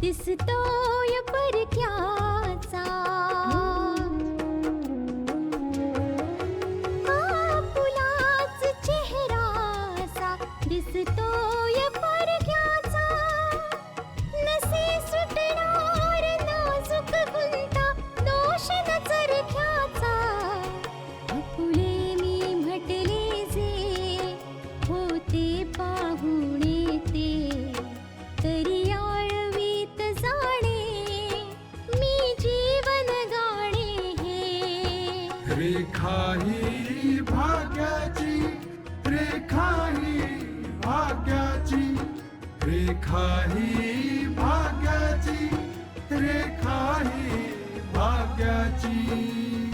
दिसतोय परक्याचा, फुलाच चेहरासा दिसतोय परक्याचा, नसे सुटणार नाजूक गुंता दोष न चरख्याचा, फुले मी म्हटले जे होते पाहुणे ते, तरी रेखा ही भाग्याची, रेखा ही भाग्याची, रेखा ही भाग्याची, रेखा ही भाग्याची.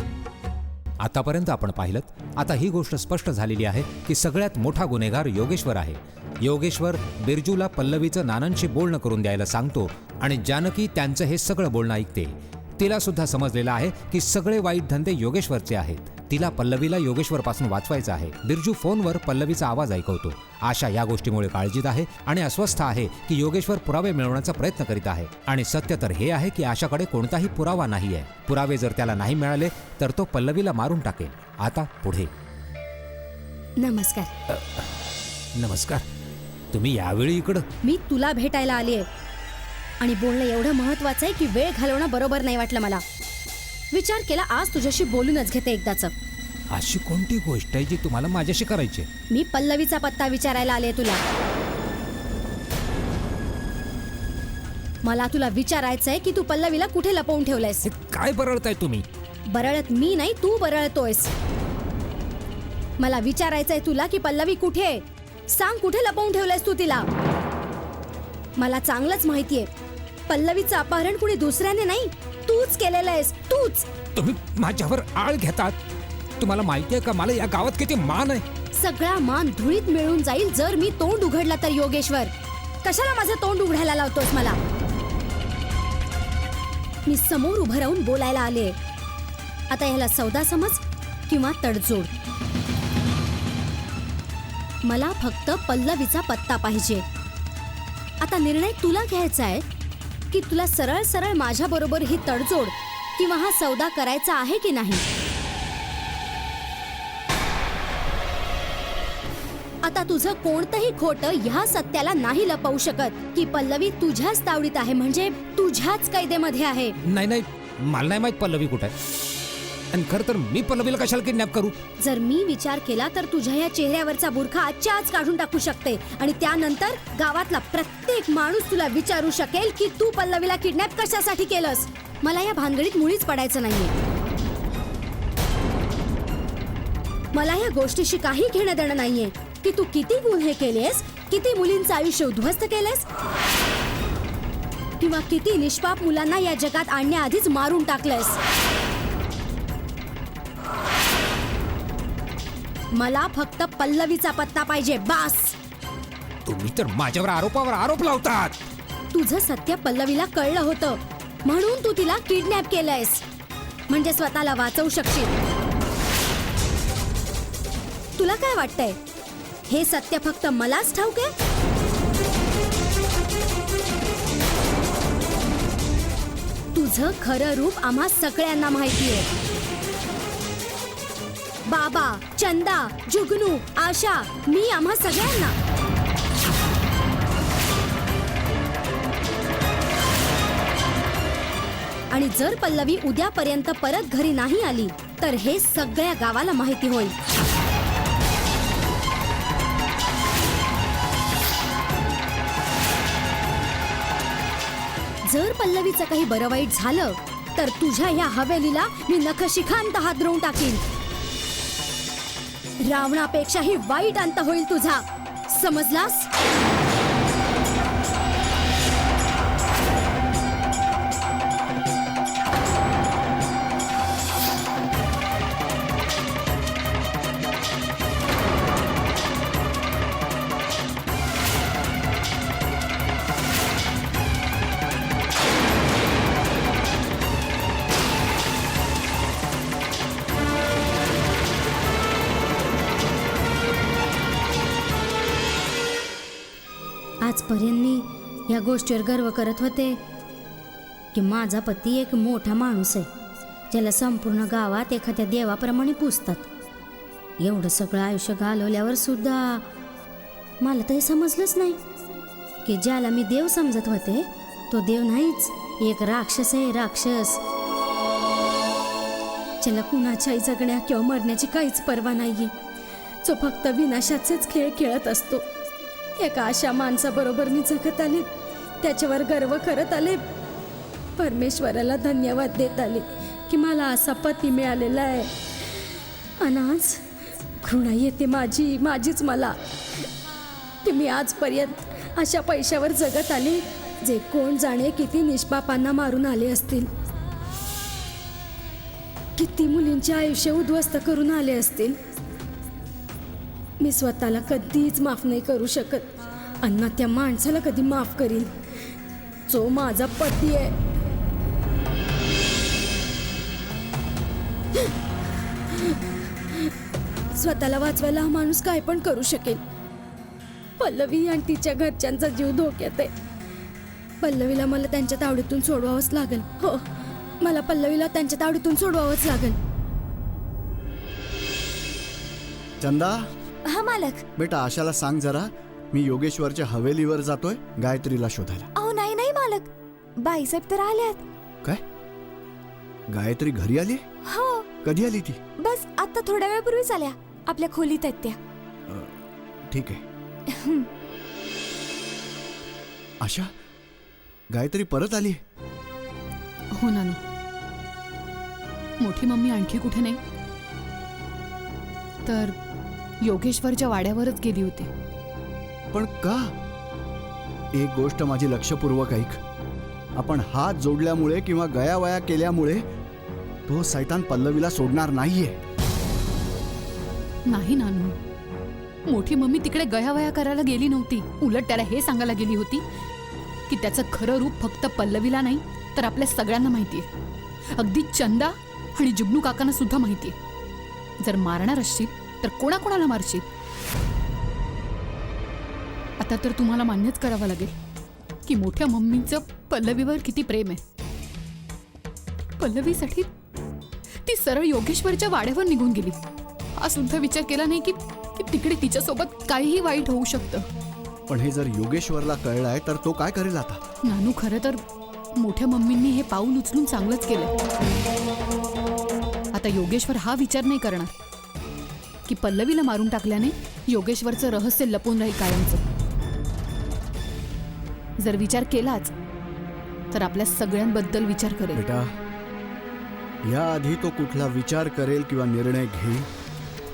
आतापर्यंत आपण पाहिलं, आता ही गोष्ट स्पष्ट झालेली आहे की सगळ्यात मोठा गुन्हेगार योगेश्वर आहे. योगेश्वर बिरजूला पल्लवीचं नानांशी बोलणं करून द्यायला सांगतो आणि जानकी त्यांचं हे सगळं बोलणं ऐकते. तिला सुद्धा समजलेलं आहे की सगळे वाईट धंदे योगेश्वरचे आहेत. तिला पल्लवीला योगेश्वरपासून वाचवायचं आहे. बिरजू फोनवर पल्लवीचा आवाज ऐकवतो. आशा या गोष्टीमुळे काळजीत आहे आणि अस्वस्थ आहे की योगेश्वर पुरावे मिळवण्याचा प्रयत्न करीत आहे. आणि सत्य तर हे आहे की आशाकडे कोणताही पुरावा नाहीये. पुरावे जर त्याला नाही मिळाले तर तो पल्लवीला मारून टाकेल. आता पुढे. नमस्कार. नमस्कार. तुम्ही यावेळी इकडं? मी तुला भेटायला आलीये आणि बोलणं एवढं महत्वाचं आहे की वेळ घालवणं बरोबर नाही वाटलं मला. विचार केला आज तुझ्याशी बोलूनच घेते एकदाच. अशी कोणती गोष्ट आहे जी तुम्हाला माझ्याशी करायची? मी पल्लवीचा पत्ता विचारायला आले तुला. मला तुला विचारायचंय की तू पल्लवीला कुठे लपवून ठेवलंयस. काय बरळताय तुम्ही? बरळत मी नाही, तू बरळतोयस. मला विचारायचंय तुला की पल्लवी कुठे, सांग कुठे लपवून ठेवलंयस तू तिला. मला चांगलंच माहितीये पल्लवीचं अपहरण कुणी दुसऱ्याने नाही, तूच केलेलं आहेस. तूच. तुम्ही माझ्यावर आळ घेतात. तुम्हाला माहितीये का मला या गावात किती मान आहे? सगळा मान धुळीत मिळून जाईल जर मी तोंड उघडला तर. योगेश्वर, कशाला माझं तोंड उघडायला लावतोस मला? मी समोर उभं राहून बोलायला आले. आता ह्याला सौदा समज किंवा तडजोड. मला फक्त पल्लवीचा पत्ता पाहिजे. आता निर्णय तुला घ्यायचा आहे की तुला सरळ सरळ माझ्या बरोबर ही तडजोड किंवा हा सौदा करायचा आहे की नाही. आता तुझं कोणतंही खोटं ह्या सत्याला नाही लपवू शकत की पल्लवी तुझ्याच तावडीत आहे, म्हणजे तुझ्याच कैदेमध्ये आहे. नाही नाही, मला नाही माहित पल्लवी कुठे आहे. आणि खरं तर मी पल्लवीला कशाला किडनॅप करू? जर मी विचार केला तर तुझ्या या चेहऱ्यावरचा बुरखा आजच्या आज काढून टाकू शकते आणि त्यानंतर गावातला प्रत्येक माणूस तुला विचारू शकेल की तू पल्लवीला किडनॅप कशासाठी केलंस. मला या भानगडीत मुळीच पडायचं नाहीये. मला या गोष्टीशी काही घेणं देणं नाहीये की तू किती गुन्हे केलेस, किती मुलींचं आयुष्य उद्ध्वस्त केलेस किंवा किती निष्पाप मुलांना या जगात आणण्याआधीच मारून टाकलंस. मला फक्त पल्लवीचा पत्ता पाहिजे, बास. तुम्ही तर माझ्यावर आरोपावर आरोप लावतात. तुझं सत्य पल्लवीला कळलं होतं म्हणून तू तिला किडनॅप केलंयस, म्हणजे स्वतःला वाचवू शकशील. तुला काय वाटतंय हे सत्य फक्त मलाच ठाऊक आहे? तुझं खरं रूप आम्हा सगळ्यांना माहितीये. बाबा, चंदा, जुगनू, आशा, मी आम्हा सगळ्यांना. आणि जर पल्लवी उद्यापर्यंत परत घरी नाही आली तर हे सगळ्या गावाला माहिती होईल. जर पल्लवीचं काही बरं वाईट झालं तर तुझ्या या हवेलीला मी नखशिखांत हादरवून टाकीन. रावणापेक्षाही वाईट अंत होईल तुझा, समजलास? आजपर्यंत मी या गोष्टीवर गर्व करत होते की माझा पती एक मोठा माणूस आहे, ज्याला संपूर्ण गावात एखाद्या देवाप्रमाणे पूजतात. एवढं सगळं आयुष्य घालवल्यावर सुद्धा मला तर हे समजलंच नाही की ज्याला मी देव समजत होते तो देव नाहीच, एक राक्षस आहे, राक्षस. ज्याला कुणाच्याही जगण्या किंवा मरण्याची काहीच पर्वा नाहीये, जो फक्त विनाशाचेच खेळ खेळत असतो. एका अशा माणसाबरोबर मी जगत आले, त्याच्यावर गर्व करत आले, परमेश्वराला धन्यवाद देत आले की मला असा पती मिळालेला आहे. आणि आज घृणा येते माझीच मला की मी आजपर्यंत अशा पैशावर जगत आले जे कोण जाणे किती निष्पापांना मारून आले असतील, किती मुलींचे आयुष्य उद्ध्वस्त करून आले असतील. मी स्वतःला कधीच माफ नाही करू शकत आणि त्या माणसाला कधी माफ करीन जो माझा पती आहे. स्वतःला वाचवायला हा माणूस काय पण करू शकेल. पल्लवी आणि तिच्या घरच्यांचा जीव धोक्यात आहे. पल्लवीला मला त्यांच्या तावडीतून सोडवावंच लागेल. हो, मला पल्लवीला त्यांच्या तावडीतून सोडवावंच लागेल. चंदा, हा मालक. बेटा आशाला सांग जरा, मी योगेश्वरच्या हवेलीवर जातोय गायत्रीला शोधायला. अहो नाही मालक, बाईसाहेब तर आल्यात. काय? गायत्री घरी आली? हो, कधी आली ती? बस आता थोड्या वेळापूर्वीच आल्या. आपल्या खोलीत आहेत त्या. ठीक आहे. आशा, गायत्री परत आली? हो नानू, मोठी मम्मी आणखी कुठे नाही तर योगेश्वरच्या वाड्यावरच गेली होती. पण का? एक गोष्ट माझी लक्षपूर्वक ऐक. आपण हात जोडल्यामुळे किंवा गयावया केल्यामुळे तो सैतान पल्लवीला सोडणार नाहीये. नाही नानू, मोठी मम्मी तिकडे गयावया करायला गेली नव्हती. उलट त्याला हे सांगायला गेली होती की त्याचं खरं रूप फक्त पल्लवीला नाही तर आपल्या सगळ्यांना माहितीये. अगदी चंदा आणि जुगनू काकांना सुद्धा माहितीये. जर मारणार असशील तर कोणाकोणाला मारशील? आता तर तुम्हाला मान्यच करावं लागेल की मोठ्या मम्मीचं पल्लवीवर किती प्रेम आहे. पल्लवीसाठी ती सरळ योगेश्वरच्या वाड्यावर निघून गेली. हा सुद्धा विचार केला नाही की तिकडे तिच्यासोबत काहीही वाईट होऊ शकतं. पण हे जर योगेश्वरला कळलंय तर तो काय करेल आता? नानू, खरं तर मोठ्या मम्मींनी हे पाऊल उचलून चांगलंच केलं. आता योगेश्वर हा विचार नाही करणार की पल्लवीला मारून टाकल्याने योगेश्वरचं रहस्य लपून राहील कायमचं. जर विचार केलाच तर आपल्या सगळ्यांबद्दल विचार करेल. बेटा, याआधी तो कुठला विचार करेल किंवा निर्णय घेईल,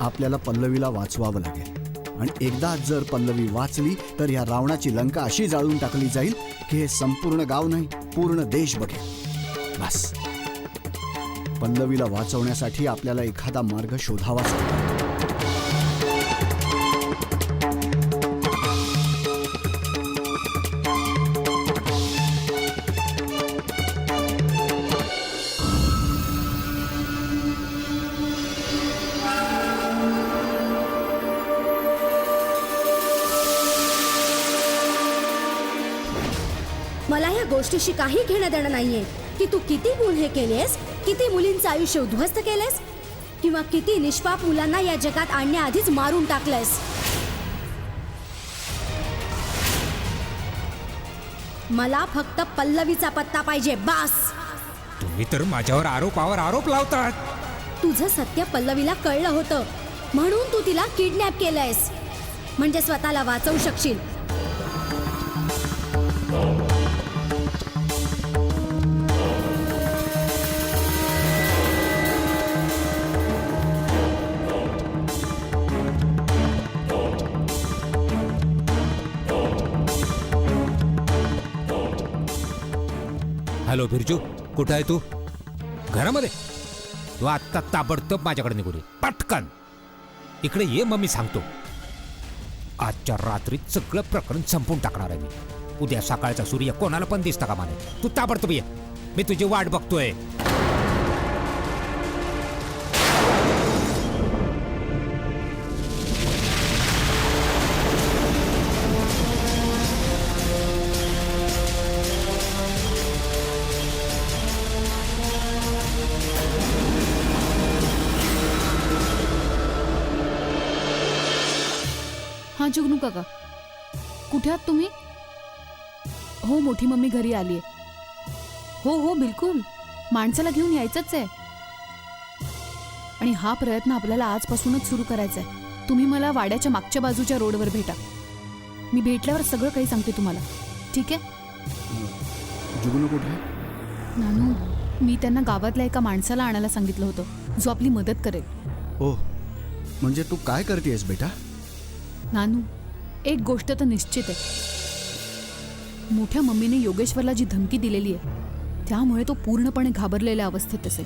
आपल्याला पल्लवीला वाचवावं लागेल. आणि एकदा जर पल्लवी वाचली तर या रावणाची लंका अशी जाळून टाकली जाईल की हे संपूर्ण गाव नाही पूर्ण देश बघेल. बस, पल्लवीला वाचवण्यासाठी आपल्याला एखादा मार्ग शोधावाच लागेल. मला या गोष्टीशी काही घेणं देणं नाहीये की तू किती गुन्हे केलेस, किती मुलींचं आयुष्य उद्ध्वस्त केलेस किंवा किती निष्पाप मुलांना या जगात आणण्याआधीच मारून टाकलंस. मला फक्त पल्लवीचा पत्ता पाहिजे, बास. तुम्ही तर माझ्यावर आरोपावर आरोप लावतात. तुझं सत्य पल्लवीला कळलं होतं म्हणून तू तिला किडनॅप केलंयस, म्हणजे स्वतःला वाचवू शकशील. हॅलो बिरजू, कुठं आहे तू? घरामध्ये? तू आत्ता ताबडतोब माझ्याकडे निघू दे, पटकन इकडे ये. मग मी सांगतो, आजच्या रात्रीत सगळं प्रकरण संपून टाकणार आहे मी. उद्या सकाळचा सूर्य कोणाला पण दिसता कामा नये. तू ताबडतोब ये, मी तुझी वाट बघतोय. हा जुगनू काका, कुठे आहात तुम्ही? हो, मोठी मम्मी घरी आलीये. हो हो बिलकुल, माणसाला घेऊन यायचंच आहे. आणि हा प्रयत्न आपल्याला आजपासूनच सुरू करायचा आहे. तुम्ही मला वाड्याच्या मागच्या बाजूच्या रोडवर भेटा. मी भेटल्यावर सगळं काही सांगते तुम्हाला, ठीक आहे? जुगनू कुठे आहे? नानू, मी त्यांना गावातल्या एका माणसाला आणायला सांगितलं होतं, जो आपली मदत करेल. ओ, म्हणजे तू काय करतेस बेटा? नानू, एक गोष्ट तर निश्चित आहे, मोठ्या मम्मीने योगेश्वरला जी धमकी दिलेली आहे त्यामुळे तो पूर्णपणे घाबरलेल्या अवस्थेत असेल.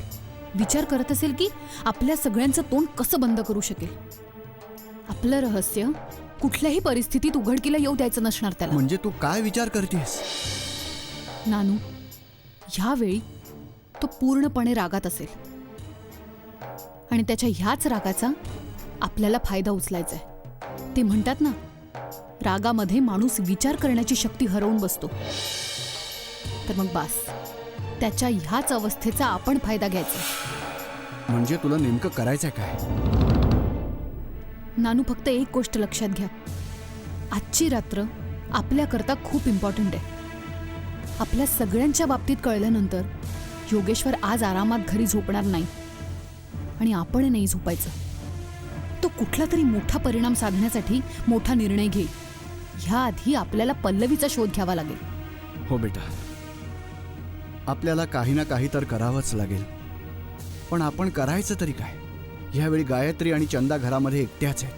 विचार करत असेल की आपल्या सगळ्यांचं तोंड कसं बंद करू शकेल. आपलं रहस्य कुठल्याही परिस्थितीत उघडकीला येऊ द्यायचं नसणार त्याला. म्हणजे तू काय विचार करतेस? नानू, ह्यावेळी तो पूर्णपणे रागात असेल आणि त्याच्या ह्याच रागाचा आपल्याला फायदा उचलायचा आहे. ते म्हणतात ना, रागामध्ये माणूस विचार करण्याची शक्ती हरवून बसतो. तर मग बास, त्याच्या ह्याच अवस्थेचा आपण फायदा घ्यायचा. म्हणजे तुला नेमकं करायचंय काय? नानू, फक्त एक गोष्ट लक्षात घ्या, आजची रात्र आपल्याकरता खूप इम्पॉर्टंट आहे. आपल्या सगळ्यांच्या बाबतीत कळल्यानंतर योगेश्वर आज आरामात घरी झोपणार नाही आणि आपण नाही झोपायचं. तो कुठला तरी मोठा परिणाम साधण्यासाठी मोठा निर्णय घेईल. ह्याआधी आपल्याला पल्लवीचा शोध घ्यावा लागेल. हो बेटा, आपल्याला काही ना काही तर करावंच लागेल. पण आपण करायचं तरी काय? ह्यावेळी गायत्री आणि चंदा घरामध्ये एकट्याच आहेत.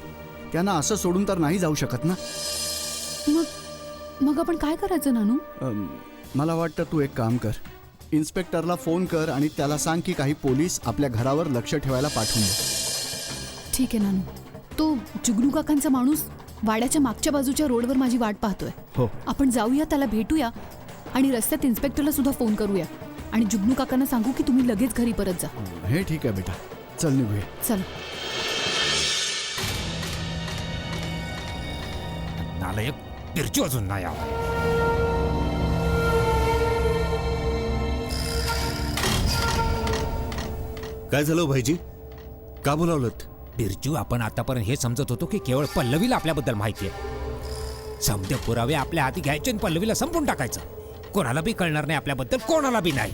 त्यांना असं सोडून तर नाही जाऊ शकत ना. मग आपण काय करायचं नानू? मला वाटतं तू एक काम कर, इन्स्पेक्टरला फोन कर आणि त्याला सांग की काही पोलीस आपल्या घरावर लक्ष ठेवायला पाठवून दे. ठीक आहे नानू. तो जुगनू काकांचा माणूस वाड्याच्या मागच्या बाजूच्या रोडवर माझी वाट पाहतोय. हो, आपण जाऊया, त्याला भेटूया आणि रस्त्यात इन्स्पेक्टरला सुद्धा फोन करूया आणि जुगनू काकांना सांगू की तुम्ही लगेच घरी परत जा. हे ठीक आहे बेटा, चल निघूया. चला. नालायक बिरजू अजून नाही आला. काय झालं भाईजी? का बोलावलत? बिरजू, आपण आतापर्यंत हे समजत होतो की केवळ पल्लवीला आपल्याबद्दल माहिती आहे. समजे पुरावे आपल्या हाती घ्यायचे आणि पल्लवीला संपून टाकायचं. कोणाला बी कळणार नाही आपल्याबद्दल, कोणाला बी नाही.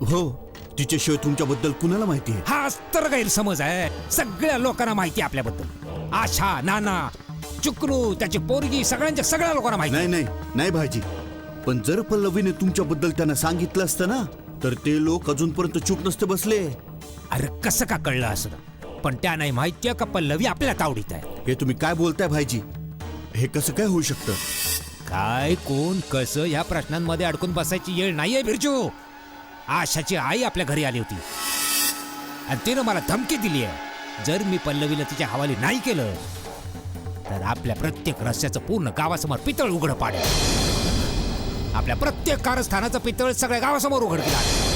हो, तिच्याशिवाय तुमच्याबद्दल कुणाला माहिती आहे? हाच तर गैरसमज आहे. सगळ्या लोकांना माहिती आहे आपल्याबद्दल. आशा, नाना, चुकनू, त्याची पोरगी, सगळ्या लोकांना माहिती. नाही नाही नाही भाईजी, पण जर पल्लवीने तुमच्याबद्दल त्यांना सांगितलं असतं ना, तर ते लोक अजूनपर्यंत चूप नसते बसले. अरे कसं का कळलं असं? पण त्या नाही माहिती का पल्लवी आपल्या तावडीत आहे. हे तुम्ही काय बोलताय भाईजी? हे कसं काय होऊ शकतं? काय, कोण, कसं, ह्या प्रश्नांमध्ये अडकून बसायची वेळ नाहीये बिरजू. आशाची आई आपल्या घरी आली होती आणि तिनं मला धमकी दिली आहे, जर मी पल्लवीला तिच्या हवाली नाही केलं तर आपल्या प्रत्येक रस्त्याचं पूर्ण गावासमोर पितळ उघडं पाडेल. आपल्या प्रत्येक कारस्थानाचं पितळ सगळ्या गावासमोर उघड केलं.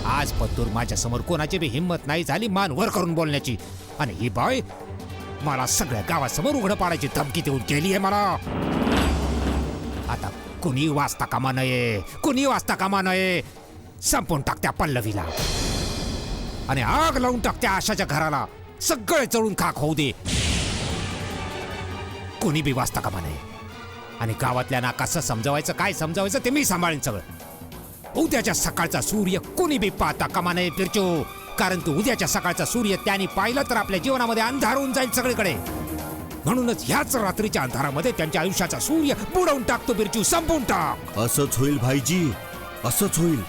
आज पत्तूर माझ्या समोर कोणाची बी हिंमत नाही झाली मान वर करून बोलण्याची, आणि ही बाय मला सगळ्या गावासमोर उघडं पाडायची धमकी देऊन केली आहे मला. आता कुणी वाचता कामा नये, कुणी वाचता कामा नये. संपून टाकत्या पल्लवीला आणि आग लावून टाकत्या आशाच्या घराला. सगळे चढून खाक होऊ दे, कुणी बी वाचता कामा नये. आणि गावातल्या ना कसं समजवायचं, काय समजवायचं ते मी सांभाळेन सगळं. उद्याच्या सकाळचा सूर्य कोणी बी पाहता कामा नये बिरजू, कारण की उद्याच्या सकाळचा सूर्य त्याने पाहिलं तर आपल्या जीवनामध्ये अंधार होऊन जाईल सगळीकडे. म्हणूनच ह्याच रात्रीच्या अंधारामध्ये त्यांच्या आयुष्याचा सूर्य बुडवून टाकतो बिरजू, संपवून टाक. असंच होईल भाईजी, असंच होईल.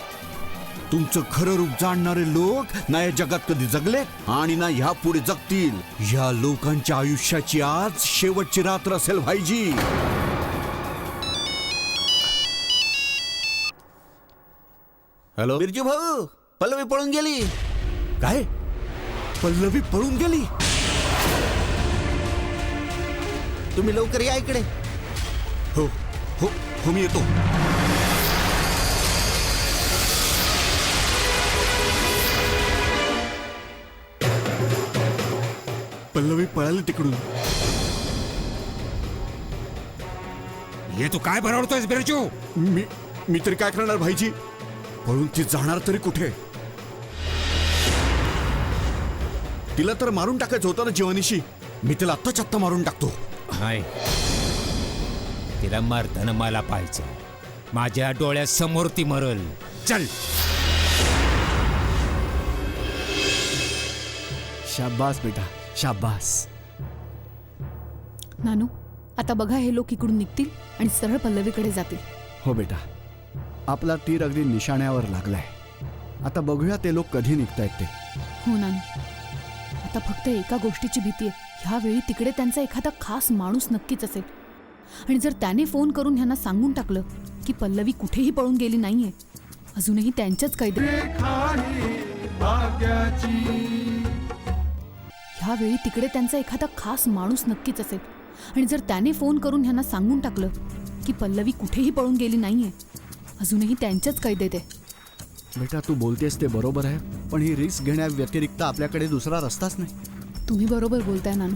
तुमचं खरं रूप जाणणारे लोक ना या जगात कधी जगले आणि ना ह्या पुढे जगतील. या लोकांच्या आयुष्याची आज शेवटची रात्र असेल भाईजी. हॅलो बिरजू भाऊ, पल्लवी पळून गेली. काय? पल्लवी पळून गेली? तुम्ही लवकर या इकडे. हो हो हो, मी येतो. पल्लवी पळाली तिकडून. हे तू काय बरवतोयस बिरजू? मी तरी काय करणार भाईजी? पळून ती जाणार तरी कुठे? तिला तर मारून टाकायचं होतं ना जीवानीशी. मी तिला आत्ता मारून टाकतो. नाही, तिला मरताना मला पाहायचं. माझ्या डोळ्यासमोर ती मरल. चल. शाबास बेटा, शाबास. नानू, आता बघा हे लोक इकडून निघतील आणि सरळ पल्लवीकडे जातील. हो बेटा, आपला तीर अगदी निशाण्यावर लागलाय. आता बघूया ते लोक कधी निघतायत ते. हो नानू, आता फक्त एका गोष्टीची भीती आहे. ह्यावेळी तिकडे त्यांचा एखादा खास माणूस नक्कीच असेल आणि जर त्याने फोन करून ह्यांना सांगून टाकलं की पल्लवी कुठेही पळून गेली नाहीये, अजूनही त्यांच्याच कैद. ह्यावेळी तिकडे त्यांचा एखादा खास माणूस नक्कीच असेल आणि जर त्याने फोन करून ह्यांना सांगून टाकलं की पल्लवी कुठेही पळून गेली नाहीये, अजूनही त्यांच्याच कैदेत आहे. बेटा, तू बोलतेस ते बरोबर आहे, पण ही रिस्क घेण्याव्यतिरिक्त आपल्याकडे दुसरा रस्ताच नाही. तुम्ही बरोबर बोलताय नानू.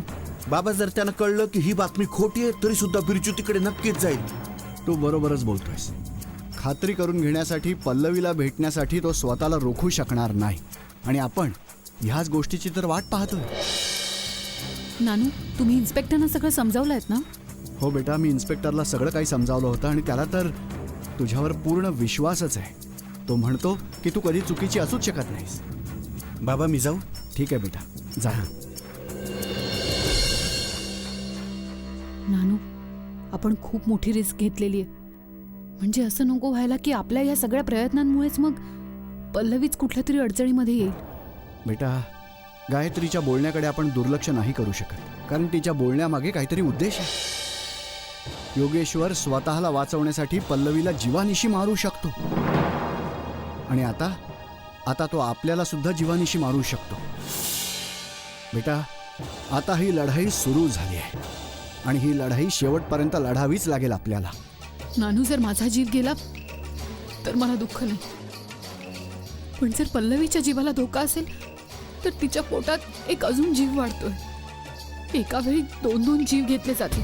बाबा, जर त्यांना कळलं की ही बातमी खोटी आहे तरी सुद्धा बिरजू तिकडे नक्कीच जाईल. तू बरोबरच बोलतोयस. खात्री करून घेण्यासाठी, पल्लवीला भेटण्यासाठी तो स्वतःला रोखू शकणार नाही आणि आपण ह्याच गोष्टीची तर वाट पाहतोय. नानू, तुम्ही इन्स्पेक्टरना सगळं समजावलंयत ना? हो बेटा, मी इन्स्पेक्टरला सगळं काही समजावलं होतं आणि त्याला तर तुझ्यावर पूर्ण विश्वासच आहे. तो म्हणतो की तू कधी चुकीची असूच शकत नाहीस. बाबा, मी जाऊ? ठीक आहे बेटा, जा. नानू, आपण खूप मोठी रिस्क घेतलेली आहे. म्हणजे असं नको व्हायला की आपल्या या सगळ्या प्रयत्नांमुळेच मग पल्लवीच कुठल्या तरी अडचणीमध्ये येईल. बेटा, गायत्रीच्या बोलण्याकडे आपण दुर्लक्ष नाही करू शकत, कारण तिच्या बोलण्यामागे काहीतरी उद्देश आहे. योगेश्वर स्वतःला वाचवण्यासाठी पल्लवीला जीवानिशी मारू शकतो आणि आता तो आपल्याला सुद्धा जीवानिशी मारू शकतो. बेटा, आता ही लढाई सुरू झाली आहे आणि ही लढाई शेवटपर्यंत लढावीच लागेल आपल्याला. नानू, जर माझा जीव गेला तर मला दुःख नाही, पण जर पल्लवीच्या जीवाला धोका असेल तर तिच्या पोटात एक अजून जीव वाढतोय. एका वेळी 2-2 जीव घेतले जातील.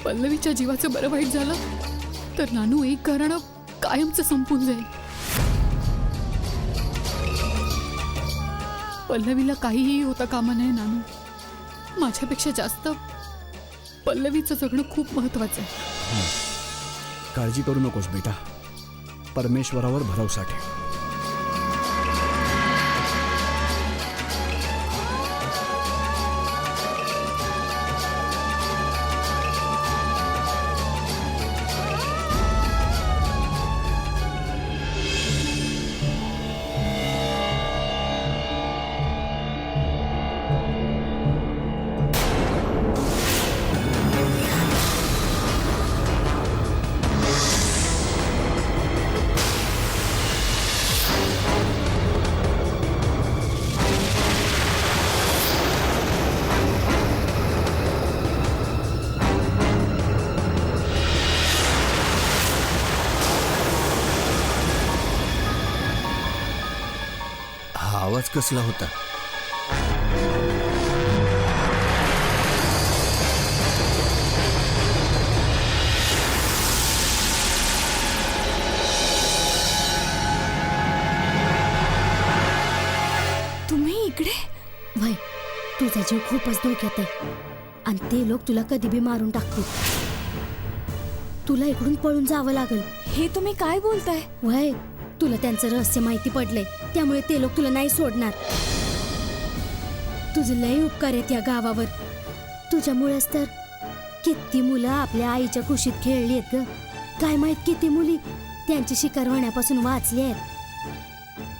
पल्लवीच्या जीवाचं बरं वाईट झालं तर नानू, एक घराणं कायमचं संपून जाईल. पल्लवीला काहीही होता कामा नये नानू. माझ्यापेक्षा जास्त पल्लवीचं जगणं खूप महत्वाचं आहे. काळजी करू नकोस बेटा, परमेश्वरावर भरोसा ठेव. आवाज कसला होता? तुम्ही इकडे? वय, तुझा जीव खूपच धोक्यात आहे आणि ते लोक तुला कधी बी मारून टाकतील. तुला इकडून पळून जावं लागेल. हे तुम्ही काय बोलताय? वय तुला त्यांचं रहस्य माहिती पडलंय, त्यामुळे ते लोक तुला नाही सोडणार. तुझे लय उपकार आहेत या गावावर. तुझ्यामुळेच तर किती मुलं आपल्या आईच्या कुशीत खेळली आहेत ग. काय माहित किती मुली त्यांची शिकार होण्यापासून वाचली आहेत.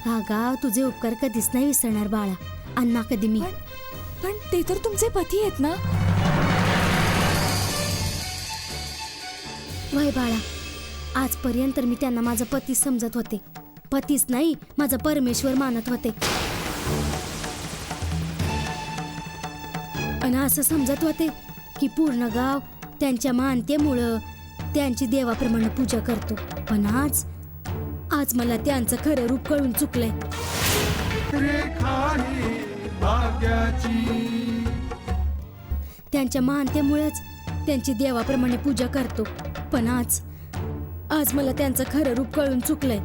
हा गाव तुझे उपकार कधीच नाही विसरणार बाळा. अण्णा कधी मी. पण ते तर तुमचे पती आहेत ना? वय बाळा, आजपर्यंत मी त्यांना माझा पती समजत होते. पतीच नाही, माझा परमेश्वर मानत होते. आणि असं समजत होते की पूर्ण गाव त्यांच्या मानतेमुळं त्यांची देवाप्रमाणे पूजा करतो. पण आज मला त्यांचं खरं रूप कळून चुकलंय. रेखा ही भाग्याची. त्यांच्या मानतेमुळेच त्यांची देवाप्रमाणे पूजा करतो. पण आज मला त्यांचं खरं रूप कळून चुकलंय.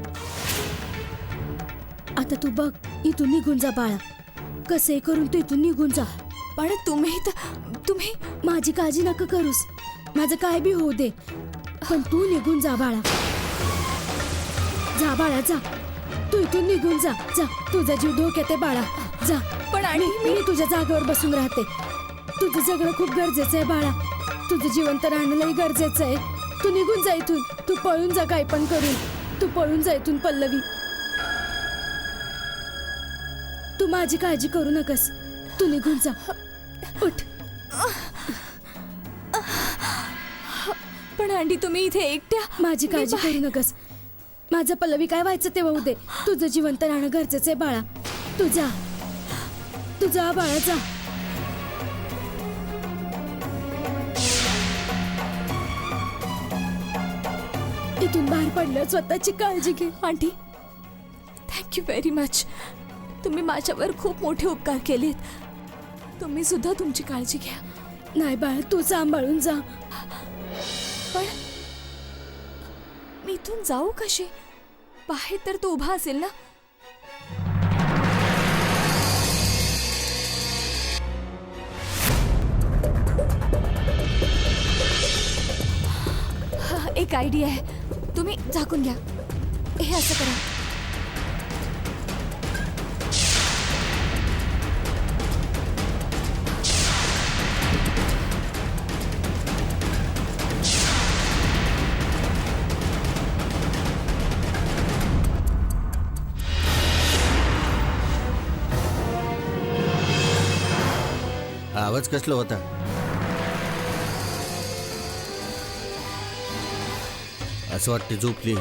आता तू बघ, इथून निघून जा बाळा. कसे करून तू इथून निघून जा. पण तुम्ही माझी काळजी नका करूस. माझं काय बी होऊ दे, पण तू निघून जा बाळा. जा बाळा जा. तू इथून निघून जा. जा, तुझा जीव धोक्यात आहे बाळा. जा. पण आणि मी तुझ्या जागेवर बसून राहते. तुझं जगणं खूप गरजेचं आहे बाळा. तुझं जिवंत राहणं लई गरजेचं आहे. तू निघून जा इथून. तू पळून जा काय पण करून. तू पळून जा इथून पल्लवी. तू माझी काळजी करू नकस. तू निघून जा. उठ. पण आंटी तुम्ही इथे एकट्या. माझी काळजी करू नकस. माझं पल्लवी काय व्हायचं ते होऊ दे. तुझं जिवंत राहणं गरजेचं आहे बाळा. तू जा. तू जा बाळा जा. इथून बाहेर पडलं स्वतःची काळजी घे. Aunty thank you very much. तुम्ही माझ्यावर खूप मोठे उपकार केलेत. तुम्ही सुद्धा तुमची काळजी घ्या. नाही बाळा, तू सांभाळून जा. पण मी इथून जाऊ कशी? बाहेर तर तो उभा असेल ना. एक आयडिया आहे. तुम्ही झाकून घ्या. हे असं करा. आवाज कसला होता? असं वाटते झोपली.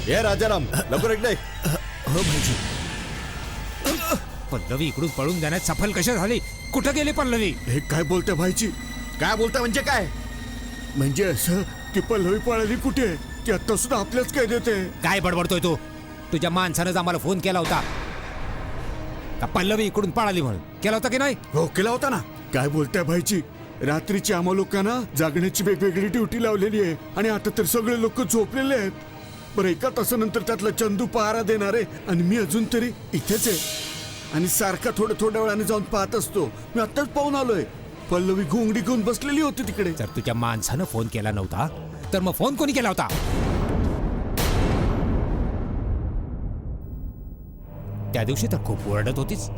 ये राजाराम, लवकर इकडे. हो भाईजी. पल्लवी इकडून पळून जाण्यात सफल कशा झाली? कुठं गेली पल्लवी? हे काय बोलतोय भाईजी? काय बोलता म्हणजे काय? म्हणजे असं की पल्लवी पळाली कुठे? ती आता सुद्धा आपल्याच काय देते. काय बडबडतोय तू? तुझ्या माणसानंच आम्हाला फोन केला होता का पल्लवी इकडून पळाली म्हणून? केला होता की नाही? हो केला होता ना. काय बोलताय भाईजी? रात्रीची आम्हा लोकांना जागण्याची वेगवेगळी ड्युटी लावलेली आहे आणि आता तर सगळे लोक झोपलेले आहेत. बरं, एका तासानंतर त्यातला चंदू पहारा देणार आहे आणि मी अजून तरी इथेच आहे आणि सारखा थोड्या वेळाने जाऊन पाहत असतो. मी आत्ताच पाहून आलोय पल्लवी घोंगडी घेऊन बसलेली होती तिकडे. जर तुझ्या माणसानं फोन केला नव्हता तर मग फोन कोणी केला होता? त्या दिवशी तर खूप ओरडत होतीस.